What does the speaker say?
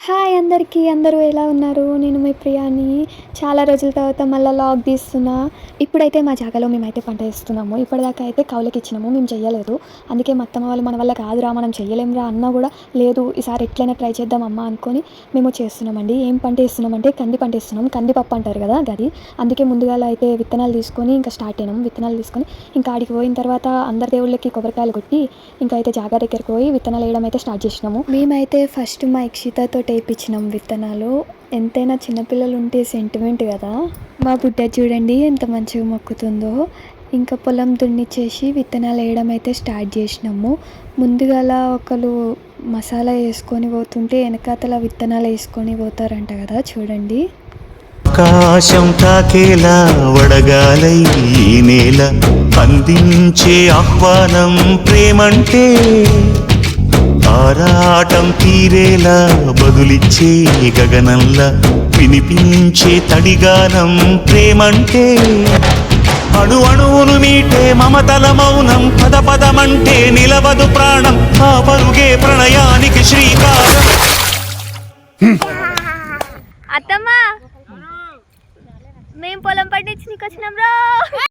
Hi అందరికీ! అందరూ ఎలా ఉన్నారు? నేను మీ ప్రియాని. చాలా రోజుల తర్వాత మళ్ళీ వ్లాగ్ తీస్తున్నా. ఇప్పుడైతే మా జాగాలో మేమైతే పంట వేస్తున్నాము. ఇప్పటిదాకా అయితే కౌలుకి ఇచ్చినాము, మేము చెయ్యలేదు. అందుకే మా అత్తమ్మ వాళ్ళు మన వల్ల కాదురా, మనం చెయ్యలేమురా అన్నా కూడా లేదు ఈసారి ఎట్లయినా ట్రై చేద్దాం అమ్మ అనుకొని మేము చేస్తున్నామండి. ఏం పంట వేస్తున్నామంటే కంది పంట వేస్తున్నాం. కందిపప్పు అంటారు కదా గది. అందుకే ముందుగా అయితే విత్తనాలు తీసుకొని ఇంకా స్టార్ట్ అయినాం. విత్తనాలు తీసుకొని ఇంకా ఆడికి పోయిన తర్వాత అందరి దేవుళ్ళకి కొబ్బరికాయలు కొట్టి ఇంకా అయితే జాగా దగ్గరికి పోయి విత్తనాలు వేయడం అయితే స్టార్ట్ చేసినాము. మేమైతే ఫస్ట్ మా ఇక్షితతో వేయించినాం విత్తనాలు. ఎంతైనా చిన్నపిల్లలు ఉంటే సెంటిమెంట్ కదా. మా బుడ్డ చూడండి ఎంత మంచిగా మొక్కుతుందో. ఇంకా పొలం దున్నిచ్చేసి విత్తనాలు వేయడం అయితే స్టార్ట్ చేసినాము. ముందుగా ఒకరు మసాలా వేసుకొని పోతుంటే వెనకాతల విత్తనాలు వేసుకొని పోతారంట కదా, చూడండి. ఆకాశం తాకేలా వడగాలై ఈ నేల అందించే ఆహ్వానం ప్రేమంటే, ఆరాటం తీరేలా బదులిచ్చే గగనంలా వినిపించే తడిగానం ప్రేమంటే, అణు అణువును మీటే మమతల మౌనం పద పదమంటే నిలవదు ప్రాణం ఆ పరుగే ప్రణయానికి శ్రీకారం. అత్తమ్మా మేము పొలం పండించి నీకు వచ్చినాం రా.